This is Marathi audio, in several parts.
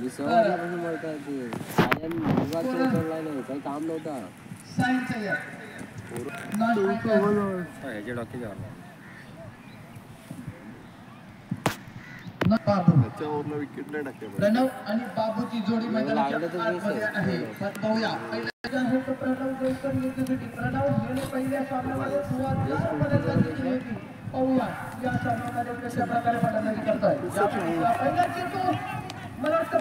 मी सहवाजल्यापासून बोलताय ते सायन मुगाचं उचललाय नाही काही काम नव्हता ह्याच्या डॉक्याच्या त्याच्यावरला विकेट नाही टाकले प्रणव आणि बाबूची जोडी मैदानाच्या आतमध्ये आहे. पण पाहूया पहिल्या आहे तो प्रणव जोईकर युद्धसाठी प्रणव गेले पहिल्या सामन्यामध्ये जोरदार फलंदाजी केली होती. पाहूया या सामन्यामध्ये कशा प्रकारे फलंदाजी करतोय. पहिला चेंडू मला वाटतं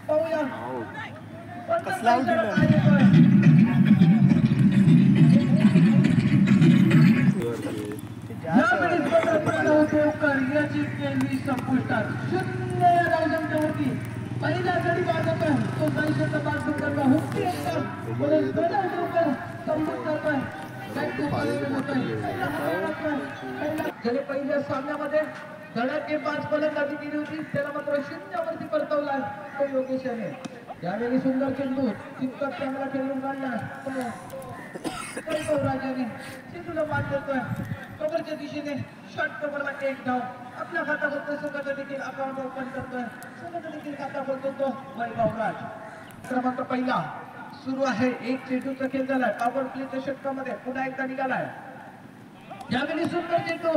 पाहूया कसला आउट संपुष्टात 0 या धावसंख्येवरती पहिला गडी बाजत आहे तो जायचं बाजू करता हुकती गेले पहिल्या सामन्यामध्ये धडाके 5 फलंदाजी केली होती त्याला मात्र 0 वरती परतवला तो योगेश याने. यावेळी सुंदर चेंडू तितका चांगला खेळून काढला राजाने चेंडूला मात देतोय कबरच्या दिशेने शॉट कबरला एक धाव आपल्या खाता बोलतोय संघाचा देखील अकाउंट ओपन करतोय संघाचा देखील खाता बोलतो तो वैभवराज. क्रमांक पहिला सुरू आहे. एक चेंडूचा खेळ झालाय पॉवर प्लेच्या षटकामध्ये पुन्हा एकदा निघालाय. यावेळी सुंदर चेंडू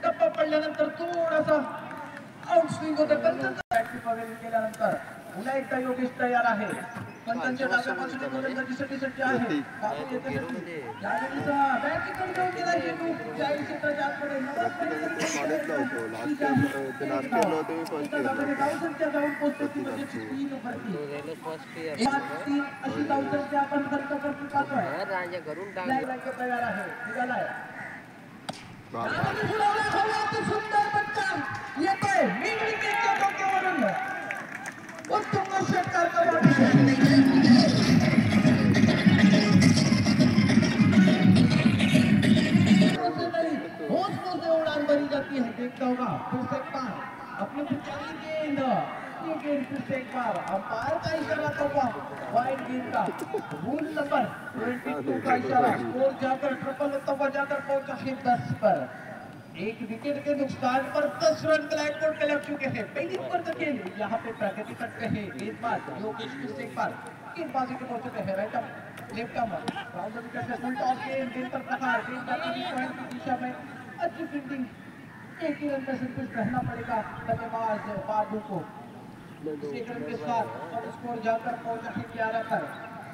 टप्पा पडल्यानंतर थोडासा आउट स्विंग होतं केल्यानंतर पुन्हा एकदा योगेश तयार आहे. पण त्यांच्या डाव्या बाजूने गोलंदाजीसाठी सज्ज आहे. उत्तुंग षटकार उड़ान भरी जाती है. देखता होगा फिर से एक बार अपने पिछली गेंद ये गेंद फिर से एक बार अंपायर का इशारा होगा वाइड गेंद का रूल नंबर 22 का इशारा. स्कोर जाकर ट्रिपल होता हुआ जाकर पहुंचा है 10 पर. एक विकेट के नुकसान पर 10 रन ब्लैकबोर्ड पे लग चुके हैं. पहली ओवर का खेल यहाँ पे प्रगति करते हैं. गेंदबाज योगेश फिर से एक बार गेंदबाजी के पहुंचते हैं right up left up round wicket से फुल टॉस गेंद पर प्रहार गेंदबाजी पॉइंट की दिशा में अच्छी फील्डिंग. एक ही रन का संतुष्ट रहना पड़ेगा बल्लेबाज बाबू को. इसी रन के साथ और स्कोर जाकर पहुंचा है 11 पर.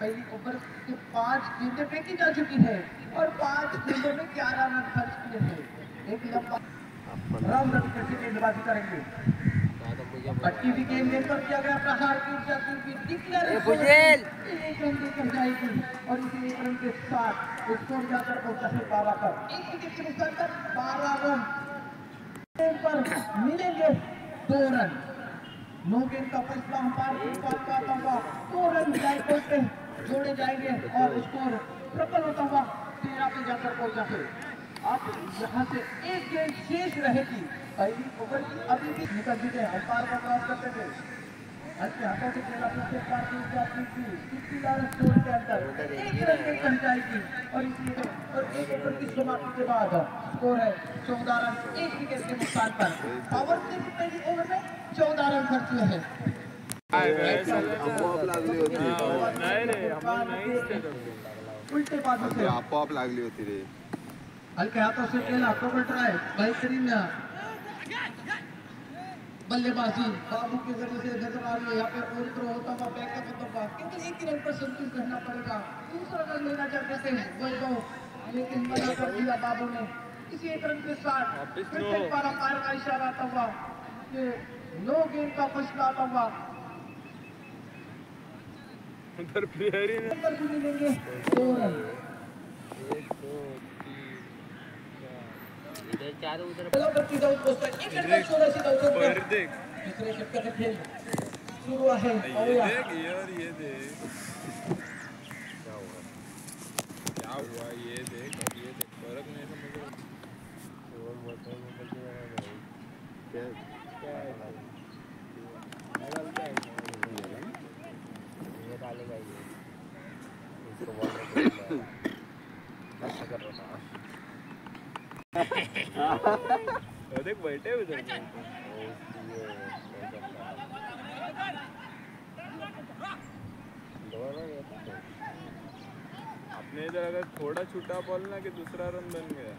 पहली ओवर के 5 गेंदें फेंकी जा चुकी है और 5 गेंदों में 11 रन खर्च किए हैं. एक लंबा राउंड विकेट से गेंदबाजी करेंगे. पट्टी भी गेंद पर किया गया प्रहार की डिक्लेरेशन एक रन देकर जाएगी और इसी एक रन के साथ स्कोर जाकर पहुंचा है 12 पर. एक विकेट के नुकसान पर 12 रन पर मिलेंगे 2 रन. नो गेंद का फैसला अंपायर का 2 रन ब्लैकबोर्ड पे जोड़े जाएंगे और स्कोर ट्रिपल होता हुआ 13 पे जाकर पहुंचा है. अब यहाँ से एक गेंद शेष रहेगी. पहली ओवर अभी भी निकल चुके हैं. अंपायर को क्रॉस करते थे अच्छे हाथों से खेला फिर से स्कोर के अंदर एक रन की कम जाएगी और इसी और एक ओवर की समाप्ति के बाद स्कोर है 14 रन. एक विकेट के नुकसान पर पावर प्ले की पहली ओवर में 14 रन खर्च हुए हैं. उल्टे बाजू से आपोआप लागली होती रे. हल्के हाथों से खेला कवर ट्राई बेहतरीन बल्लेबाजी बाबू के जरिए से नजर आ रही है. यहाँ पे ओवर थ्रो होता हुआ बैकअप होता हुआ किंतु एक ही रन पर संतुष्ट रहना पड़ेगा. दूसरा रन लेना चाहते थे वैभव लेकिन मना कर दिया बाबू ने. इसी एक रन के साथ फिर से पारा पार का इशारा आता हुआ कि नो गेंद का फैसला आता हुआ उधर प्लेयर ही नहीं मिलेंगे 2 रन. इधर चारों उधर बल्लेबाजी जाऊन पोहोचतोय. एक रन 16शी धावसंख्या दुसऱ्या षटकाचा खेळ सुरू आहे. पाहूया ये देख क्या हुआ ये देख फर्क नहीं समझ रहा. और बताओ क्या ये डालेगा ये इसको बॉल ऐसा कर रहा था. देख बैठे उधर मुझे लगा थोड़ा छूटा बॉल ना कि दूसरा रन बन गया।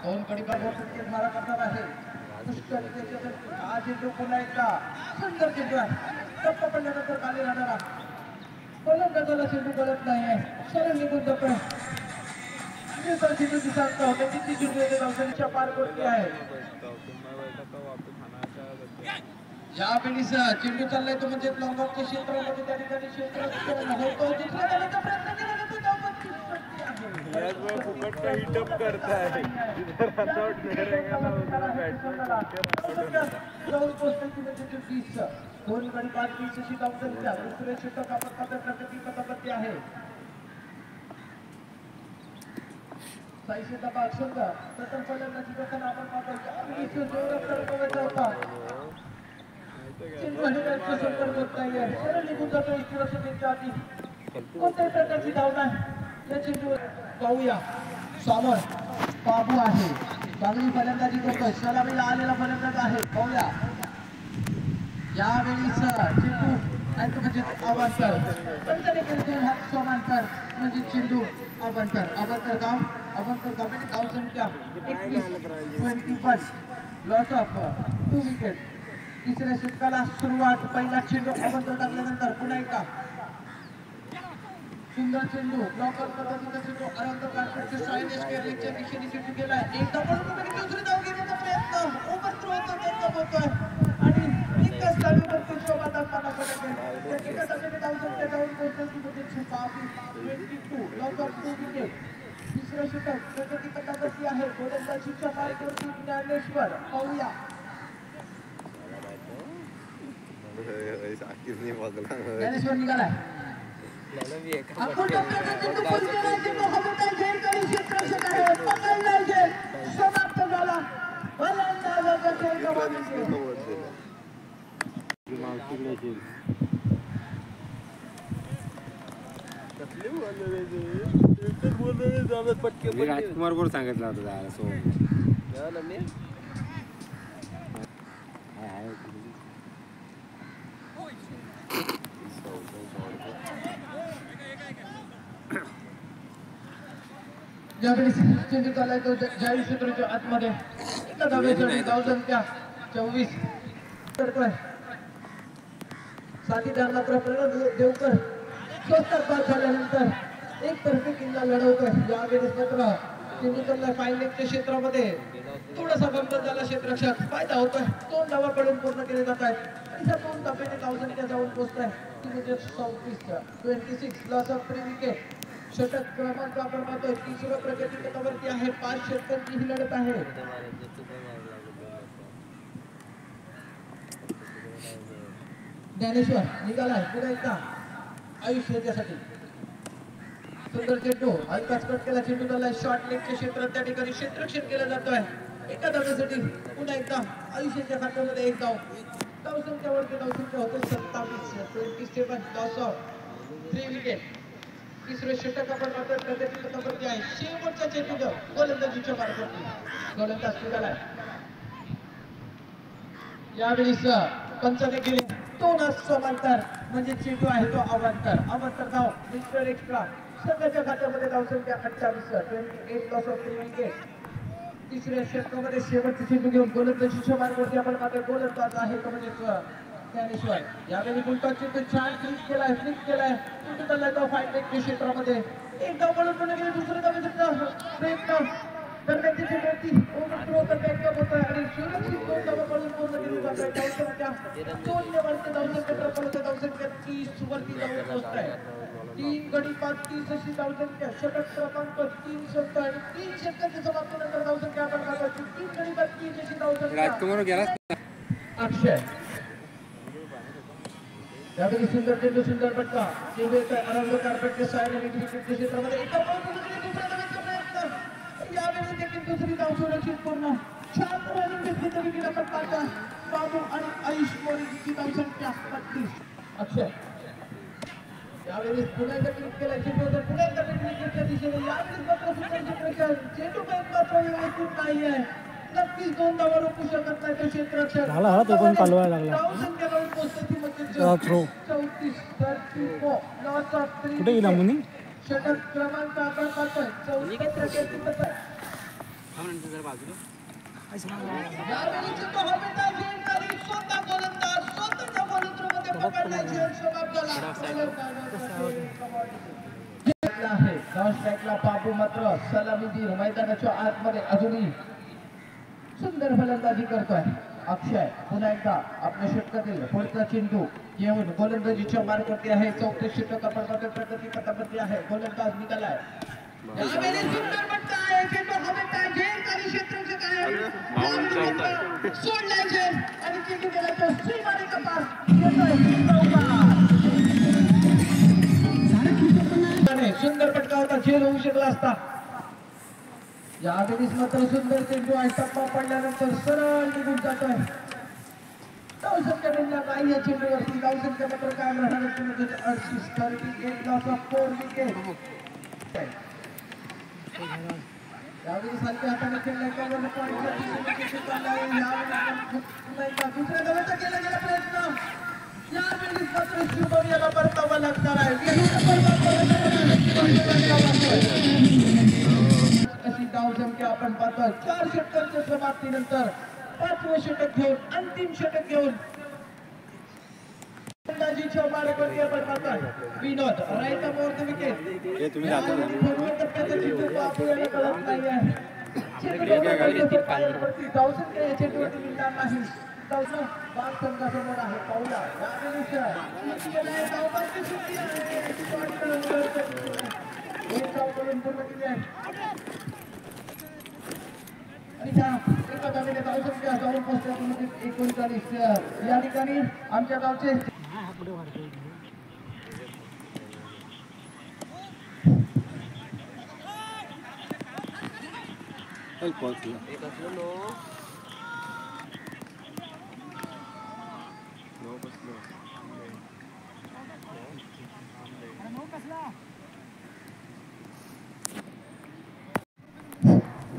दोन गडी बरोबर मारा करणार आहे आज चेंडू पुन्हा एकदा सुंदर चेंडू आहे टप्प पडल्यानंतर खाली राहणारा फलंदाजाला चेंडू कळत नाही आहे सरळ निघून जातोय चेंडू दिसत होते किती चेंडू येते धावसंख्या पार करते आहे या वेळीस चेंडू चाललाय तो म्हणजे लॉंगॉफच्या क्षेत्रामध्ये त्या ठिकाणी क्षेत्र होतो जिंकला जाण्याचा प्रयत्न केला जातो धावपट्टी फुकट का हिटअप करता है इधर रनआउट नहीं रहेगा ना उधर बैट्समैन दोन गडी 5-20 अशी धावसंख्या दुसरे षटक आपण प्रगती पथावरती आहे साईशे दबाव संघ प्रथम फलंदाजी करताना आपण पाहतो जोरात कडकवायचा होता चेंडू संपर्क होत नाहीये सरळ निघून जातो सुरक्षिततेच्या आधी कोणत्याही प्रकारची धाव नाही या चेंडू पाहूया समोर बाबू आहे चांगली फलंदाजी करतोय सलामीला आलेला फलंदाज आहे पाहूया यावेळी चेंडू म्हणजे अवांतर पंचाने केले हात समांतर म्हणजे चेंडू अवांतर गाव म्हणजे धावसंख्या 21 लॉस ऑफ 2 विकेट तिसऱ्या षटकाला सुरुवात पहिला चेंडू अवांतर टाकल्यानंतर पुन्हा एकदा सुंदर चेंडू ब्लॉकर पद्धतीचा चेंडू अनंत कार्पेटच्या सायलेश केरलेच्या दिशेने चेंडू गेलाय एकदा पडून दुसरी धाव घेण्याचा प्रयत्न ओव्हरथ्रो होतोय आणि एकाच धावेवरती शोभा दाखवताना पडते त्या एका धावेने धावसंख्या जाऊन पोहोचली म्हणजे 22 लॉस ऑफ 2 विकेट तिसरं षटक प्रगती पथावरती आहे गोलंदाजीच्या मार्गावरती ज्ञानेश्वर पाहूया ज्ञानेश्वर निघालाय आपण चेंडू पलीकडे चेंडू हबवताय झेल करू क्षेत्ररक्षक आहे पकडलाय झेल समाप्त झाला फलंदाजाचा झेल गमावून राजकुमार बोल सांगितलं होतं जायला सो ज्यावेळी चेंडू चाललाय तो जाळी क्षेत्राच्या आतमध्ये एका धावेसाठी धावसंख्या 24 करतोय साथीदार मात्र प्रणव देवकर स्वस्तात बाद झाल्यानंतर एक तर्फे किल्ला लढवतोय यावेळी मात्र चेंडू चाललाय फायनलच्या क्षेत्रामध्ये थोडासा बंद झाला क्षेत्ररक्षक फायदा होतोय 2 धावा पडून पूर्ण केले जात आहेत आणि त्या 2 धावेने धावसंख्या जाऊन पोहोचताय 26 लॉस ऑफ 3 विकेट षटक क्रमांक आपण पाहतोय तिसरं प्रगती पथावरती आहे 5 षटकांची ही लढत आहे ज्ञानेश्वर निघालाय पुढे एकदा आयुष याच्यासाठी सुंदर चेंडू हलकाच कट केला चेंडू झालाय शॉर्ट लेगच्या क्षेत्रात त्या ठिकाणी क्षेत्ररक्षण केलं जातोय एका धावेसाठी पुन्हा एकदा आयुष्याच्या खात्यामध्ये एक धावसंख्यावरती धावसंख्या होते 27 लॉस ऑफ 3 विकेट तिसरे षटक आपण मात्र प्रगती पथावरती आहे शेवटचा चेंडू गोलंदाजीच्या मार्गावरती गोलंदाज निघालाय यावेळी पंचाने केले 2 समांतर म्हणजे चेंडू आहे तो अवांतर धाव मिस्टर एक्स्ट्रा संघाच्या खात्यामध्ये धावसंख्या 28 लॉस ऑफ 3 विकेट तिसऱ्या षटकामध्ये शेवटचे चेंडू घेऊन गोलंदाजीच्या मार्गावरती आपण मात्र गोलंदाज आहे तो म्हणजे ज्ञानेश्वर यावेळी उलटा चेंडू छान फ्लिक केलाय चेंडू चाललाय तो फायनलच्या क्षेत्रामध्ये एक धाव पडून गेले दुसऱ्या धावेचा प्रयत्न करण्याची चेंडूवरती ओव्हरथ्रो करण्याचा होतोय आणि सुरक्षित 2 धावा पडून पूर्ण केली जात आहे धावसंख्या 2 ने वाढते धावसंख्या 30 वरती जाऊन पोहोचताय 3 गडी 5-30 अशी धावसंख्या षटक क्रमांक 3 शब्द आणि 3 षटकांच्या समाप्तीनंतर धावसंख्या आपण पाहतो 3 गडी 5-30 अशी धावसंख्या राजकुमार गेला अक्षय यावेळी सुंदर चेंडू सुंदर पटका चेंडू येतोय अनंत कार्पेटच्या साहाय्याने विकेटच्या क्षेत्रामध्ये एका दुसऱ्या धावेचा प्रयत्न यावेळी देखील दुसरी धाव सुरक्षित पूर्ण 4 रनिंग घेतली विकेट आपण पाहता बाबू आणि आयुष मोरेची धावसंख्या 32 अक्षय यावेळी पुन्हा एकदा क्लिक केला चेंडू पुन्हा एकदा विकेटच्या दिशेने यावेळी मात्र सुंदर क्षेत्ररक्षक चेंडू काही मात्र व्यवस्थित नाही आहे नक्कीच 2 धावा रोखू शकत नाही तो क्षेत्ररक्षक. झाला हा, तो पण कालवायला लागला. धावसंख्या नवीन पोहोचते ती म्हणजे थ्रो 34 लॉस ऑफ 3. कुठे गेला मुनी? षटक क्रमांक आपण पाहतोय 34 यावेळी चेंडू हवेत आहे, झेंडणारी स्वतः गोलंदाज स्वतःच्या गोलंदाजामध्ये पकडण्याची समाप्त आहे. नॉनस्ट्राईकला बाबू मात्र सलामीवीर मैदानाच्या आतमध्ये अजूनही सुंदर फलंदाजी करतोय. अक्षय पुन्हा एकदा आपल्या षटकातील पुढचा चेंडू घेऊन गोलंदाजीच्या मार्गावरती आहे. 34 षटक आपण बघतोय, प्रगती पथावरती आहे. गोलंदाज निघालाय. यावेळी सुंदर फटका आहे, चेंडू हवेत आहे, झेंडणारी क्षेत्ररक्षक आहे. यावेळी सोडलाय झेल आणि चेंडू गेला तो सीमारेखा पार. सुंदर फटका होता, झेल होऊ शकला असता. यावेळीच मात्र सुंदर चेंडू आहे. टप्पा पडल्यानंतर सरळ निघून जातोय. धावसंख्या मिळणार नाही या चेंडूवरती. धावसंख्या मात्र कायम राहणार. 38 लॉस ऑफ 4 विकेट. यावेळी सारख्या हाताने खेळला दुसऱ्या धावाचा केला गेला प्रयत्न. यावेळी मात्र शुभम याला परतावा लागणार आहे. अशी धावसंख्या आपण पाहतोय. 4 षटकांच्या समाप्तीनंतर 5वं षटक घेऊन, अंतिम षटक घेऊन गोलंदाजीच्या मार्गावरती आपण पाहतोय. विनोद राईट अबोव्ह द विकेट. कळत नाहीये. धावसंख्या या चेंडूवरती मिळणार नाही. धावसं बाग संघासमोर आहे. पाहूया पूर्ण केली आहे. आणि त्या एका धावेने धावसंख्या जाऊन पोहोचल्या 39. या ठिकाणी आमच्या गावचे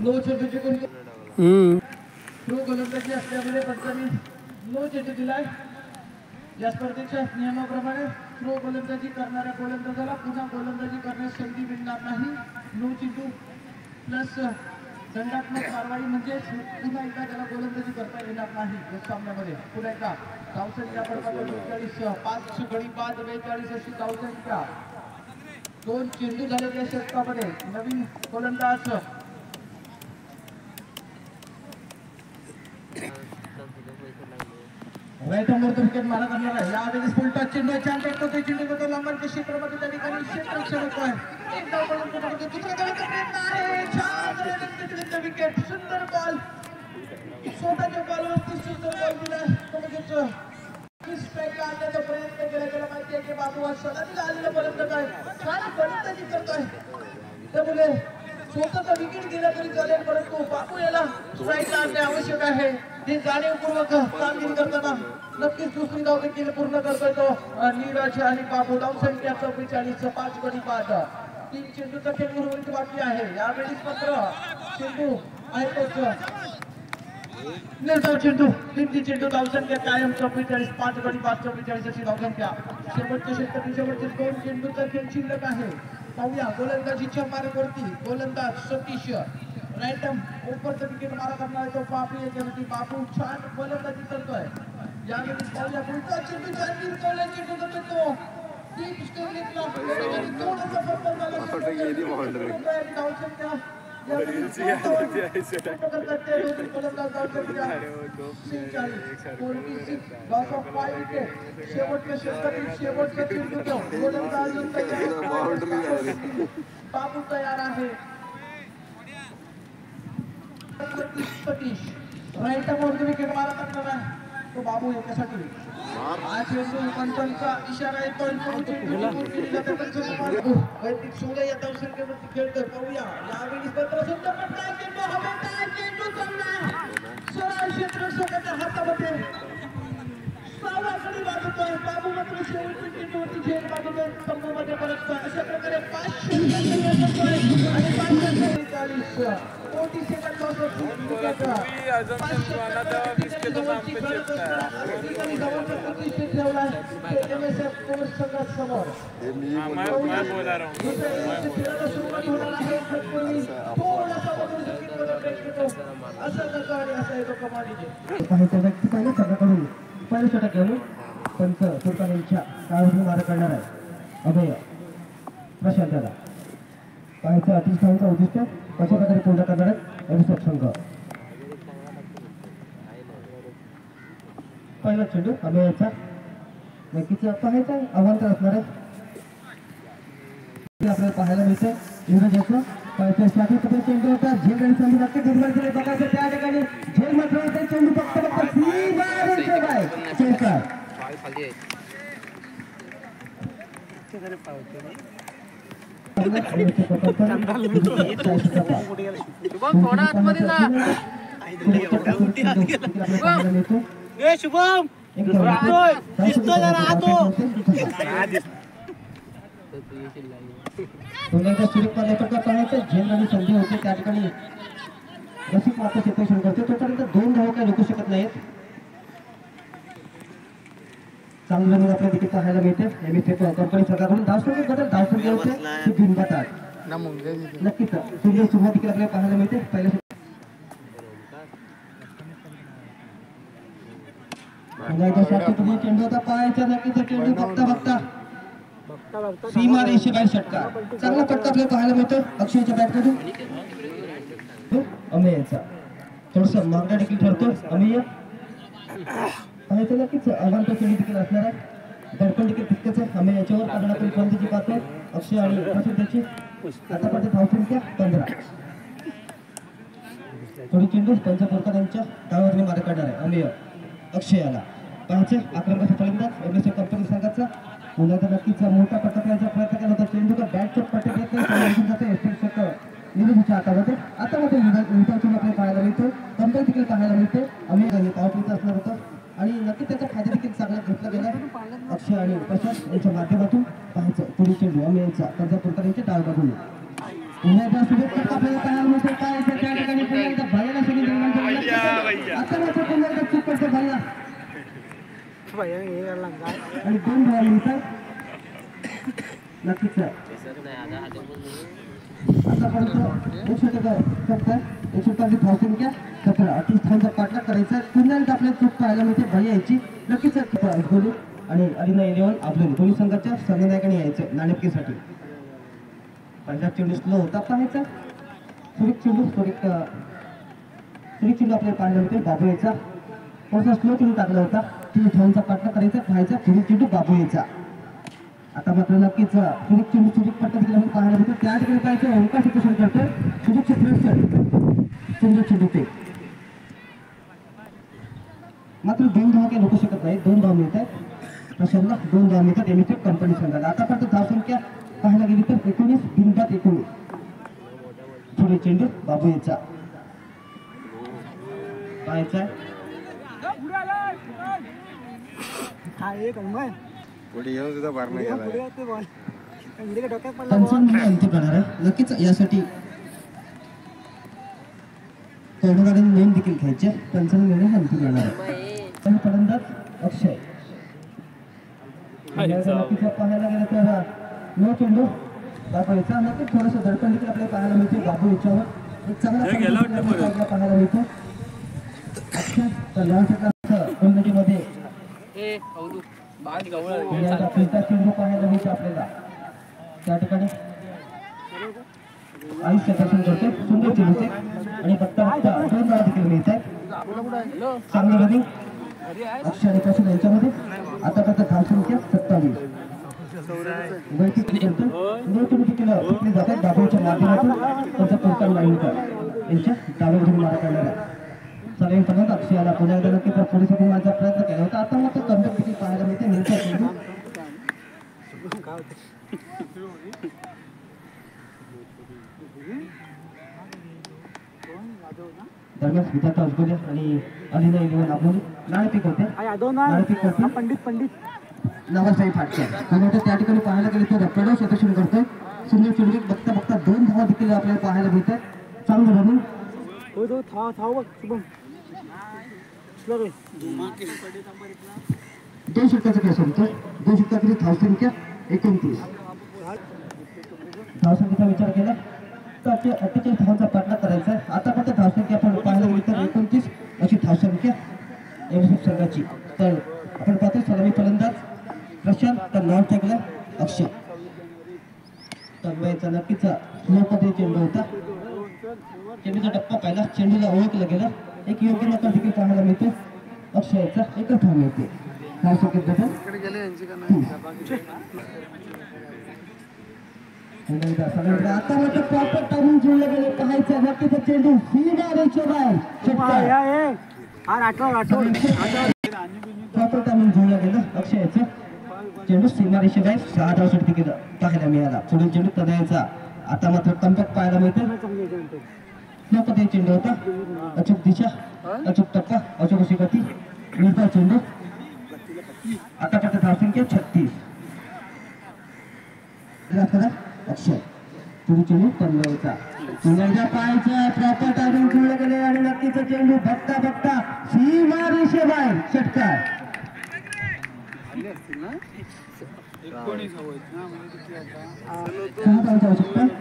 नो चेंडूची थ्रो गोलंदाजी असल्यामुळे पंचांनी नो चेंडू दिलाय. या स्पर्धेच्या नियमाप्रमाणे थ्रो गोलंदाजी करणाऱ्या गोलंदाजाला पुन्हा गोलंदाजी करण्यास संधी मिळणार नाही. नो चेंडू प्लस दंडात्मक कारवाई म्हणजे पुन्हा एकदा त्याला गोलंदाजी करता येणार नाही या सामन्यामध्ये. पुन्हा एकदा धावसंख्या आपण 42 5 गडी बाद 42 अशी धावसंख्या. 2 चेंडू झाले त्या षटकामध्ये. नवीन गोलंदाज राईट अमोर विकेट मारा करणार आहे. यावेळी फुलटा चेंडू छान टाकतो. ते चेंडू होतो लांबच्या क्षेत्रामध्ये. त्या ठिकाणी क्षेत्ररक्षण होतोय. एक धाव पडून दुसऱ्या धावेचा प्रयत्न आहे. छान विकेट. सुंदर बॉल स्वतःच्या बॉलवरती सुंदर बॉल दिला. स्ट्राईकला आणण्याचा प्रयत्न केला. त्याला माहिती आहे की बाबू हा सलामीला आलेला गोलंदाज आहे. छान गोलंदाजी करतोय. त्यामुळे स्वतःचा विकेट गेला तरी चालेल, परंतु बाबू याला स्ट्राईकला आणणे आवश्यक आहे. ते जाणीवपूर्वक कामगिरी करताना नक्कीच दुसरी धाव देखील पूर्ण करतोय तो नीरज आणि बाबू. धावसंख्या 44 5 गडी बाद. 3 चेंडूचा खेळ उर्वरित बाकी आहे. यावेळीच मात्र चेंडू आहे तोच निर्धाव चेंडू. 3 चेंडू. धावसंख्या कायम 44 5 गडी बाद 44 अशी धावसंख्या. शेवटच्या षटकातील शेवटचे 2 चेंडूचा खेळ शिल्लक आहे. पाहूया गोलंदाजीच्या मार्गावरती गोलंदाज सतीश राईट ओपरचा विकेट मारा करणार आहे तो बापू. याच्यावरती बापू छान गोलंदाजी करतोय. यावेळी पाहूया पुढचा चेंडू छान निर्धावला चेंडू जातो तो डीप स्टेडियमला थोडासा फरक झाला. धावसंख्या शेवटच्या षटकातील शेवटचा चेंडू गोलंदाज बाबू तयार आहे. सतीश राईट अमोर विकेट मारा करणार आहे तो बाबू. याच्यासाठी हा चेंडू पंचांचा इशारा येतोय. वैदिक सोळे या धावसंख्येवरती खेळतोय. पाहूया यावेळी पत्र सुंदर पडलाय. चेंडू हवेत आहे. चेंडू चाललाय सरळ क्षेत्ररक्षकाच्या हातामध्ये. 6वा गडी वाजतोय. बाबू मात्र शेवटच्या चेंडूवरती झेल बाजूला स्तंभामध्ये परततोय. अशा प्रकारे 5 षटकांचा आणि 5 40 40 सेकंड लॉस ऑफ विकेट. 500 जवळची गरज असणार ठिकाणी जवळचा प्रतिष्ठित ठेवलाय MSF कोर्स संघासमोर. दुसऱ्या इनिंगची फिरत सुरुवात होणार आहे. तत्पूर्वी थोडासा वरून सर्किटमध्ये ब्रेक घेतो. असं करतो आणि असा येतो कमालीचे. पाहायचं व्यक्ती पाहिजे सगळ्याकडून पहिलं षटक घेऊन पंच तुर्कानेंच्या काळजी मार करणार आहे अभय प्रशांतला. पाहायचं 38 धावांचं उद्दिष्ट कशा प्रकारे पूर्ण करणार आहे अभिषेक संघ. पहिला चेंडू अभयाचा नक्कीच पाहायचं आव्हान असणार आहे. आपल्याला पाहायला मिळतं युवराजाचं पाहायचं चेंडू होता झेल आणि संधी नक्की निर्माण केले बघायचं त्या ठिकाणी झेल मात्र चेंडू फक्त थोडा आतमध्ये जा. शुभम झेल आणि संधी होते त्या ठिकाणी रसिक मात्र सिच्युएशन करते तोपर्यंत 2 धावा काही रोखू शकत नाहीत. चांगलं रनिंग आपल्या देखील पाहायला मिळते कंपनी सरकारकडून धावसंख्या बदल धावसंख्या होते बिनबातात नक्कीच सुंदर सुरुवात देखील आपल्याला पाहायला मिळते. पहिल्या चेंडू होता पाहायचा नक्कीच चेंडू बघता सीमा रेषे बाहेर षटकार चांगला फटका आपल्याला पाहायला मिळतो अक्षयच्या बॅटमधून. अमेयचा थोडस मागणा देखील ठरतो. अमेय पाहायचं नक्कीच आव्हान चेंडू देखील असणार आहे. दडपण देखील तितकंच आहे. अमेय याच्यावर कारण आपण कोणत्याची पाहतो अक्षय आणि त्याची आतापर्यंत धावसंख्या 15. थोडी चेंडू पंचपुरकर यांच्या डावावरती मार काढणार आहे अमेय अक्षयाला. पाहायचं आक्रमक फलंदाज एमएसए कंपनी संघाचा पुन्हा तर नक्कीच मोठा पट्टा खेळायचा प्रयत्न केला होता. चेंडूचा बॅटच्या पट्ट्यात निरोधीच्या हातामध्ये आता मात्र विटावून आपल्याला पाहायला मिळतो. कंपनी देखील पाहायला मिळते. अमेरिकाने पावतीचा असणार होतं आणि नक्कीच त्याचा फायदा देखील चांगला घेतला गेला अक्षय आणि प्रशांत यांच्या माध्यमातून. पाहायचं पुढील चेंडू अमेरिका पंचपुरकर यांच्या डावबाजूने पुन्हा एकदा शुभेच्छा आपल्याला पाहायला मिळते. काय त्या ठिकाणी पुन्हा एकदा भयाला सगळी निर्माण झाली आता मात्र पुन्हा एकदा चूक करतो भया आणि 2 धावा मिळतात. नक्कीच आतापर्यंत 150 धावसंख्या 17 38 धावांचा पाठलाग करायचा. पुन्हा एकदा आपल्याला चूक पाहायला मिळते भैया याची. नक्कीच अजगोली आणि अलिना इलेव्हन आपल्या दोन्ही संघाच्या संघनायकाने यायचं नाणेफेकीसाठी. पहिला चेंडू स्लो होता पाहायचा सुरेख चेंडू आपल्याला पाहायला मिळते. बाबू याचा थोडासा स्लो चेंडू टाकला होता. 30 धावांचा पाठलाग करायचा पाहायचा सुरेख चेंडू बाबू याचा. आता मात्र नक्कीच सुरेख चेंडू सुरेख पट्टा देखील आपण पाहायला मिळतो. त्या ठिकाणी पाहायचं ओंकार सिच्युएशन करतोय सुरेख चेंडू चेंडू ते मात्र 2 धावा काही रोखू शकत नाही. 2 धावा मिळत आहेत प्रशांतला 2 धावा मिळतात एमएसए कंपनी संघाला. आतापर्यंत धावसंख्या पाहायला गेली तर 19 बिनबाद 19. थोडे चेंडू बाबू याचा पाहायचा अंतिम करणार आहे. नक्कीच यासाठी कर्णधारांनी नोंद देखील घ्यायचे. पंचांनी अंतिम करणार आहे. फलंदाज अक्षय पाहायला गेलं तर नो चेंडू बाबू याचा. नक्कीच थोडंसं दडपण देखील आपल्याला पाहायला मिळते बाबू याच्यावर एक चांगला पाहायला मिळतो. अक्षय तर गोलंदाजीमध्ये चेंडू पाहायला मिळतो आपल्याला. त्या ठिकाणी आयुष्य दर्शन करतो सुंदर चेंडूचे आणि फक्त 2 धावा देखील मिळत आहेत. चांगली रनिंग अक्षय आणि प्रशांत यांच्यामध्ये. आतापर्यंत धावसंख्या 27. जातात बाबूच्या माध्यमातून त्यांचा पुरस्कार लाईनकर यांच्या डाव्यावरून मारा करणारा चालेल पर्यंत अक्षयाला पुन्हा एकदा नक्की पोलिसांनी माझा प्रयत्न केला होता. आता मात्र कंपनी देखील पाहायला मिळते. नेमका चेंडू दरम्यान विधाता अजगोले आणि अलिना इलेव्हन आपण नाणेफेक होते. पंडित नावासाहेब फाटकर पुन्हा त्या ठिकाणी पाहायला गेले तर रप्पाडो क्षेत्रक्षण करतोय. सुंदर चेंडू बघता 2 धावा देखील आपल्याला पाहायला मिळतात. चांगलं रनिंग धाव बघ शुभम दोन षटकाचा खेळ संपतो. दोन षटकातील धावसंख्या 29. धावसंख्येचा विचार केला तर 48 धावांचा पाठलाग करायचा आहे. आता फक्त धावसंख्या आपण पाहायला गेली तर 29 अशी धावसंख्या एमएसएफ संघाची. तर आपण पाहतो सलामी फलंदाज प्रशांत, तर नॉन स्ट्राईकला अक्षय. तर मॅचचा नक्कीच लोकप्रिय चेंडू होता. चेंडूचा टप्पा पाहिला, चेंडूला ओळखलं गेलं. एक योग्य नकार देखील पाहायला मिळतो. अक्षयचा एकच धाव मिळते. धावसंख्येत बदल आता मात्र प्रॉपर टायमिंग जुळलं गेलं. पाहायचं नक्कीच चेंडू सीधा रेषेवर प्रॉपर टायमिंग जुळलं गेलं. अक्षयचं चेंडू सीमा रेषेवर 6 धावसाठी केलं पाहायला मिळाला. पुढील चेंडू तनयाचा. आता मात्र कमबॅक पाहायला मिळतं. लोकप्रिय चेंडू होता. अचूक दिशा, अचूक टप्पा, अचूक अशी गती, निर्धार चेंडू. आता फक्त धावसंख्या 36. अक्षय पुढे चेंडू तन्मयचा. तुझ्या पाहायचं प्रॉपर टायमिंग जुळलं गेले आणि नक्कीच चेंडू बघता बघता सीमा रेषेबाहेर षटकार.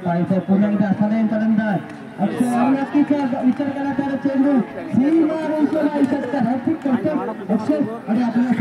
पाहायचं पुन्हा एकदा असायला फलंदाज अक्षय नक्कीच विचार केला तर चेंडू सीमा रेषेबाहेर षटकार. अक्षय आणि आपल्या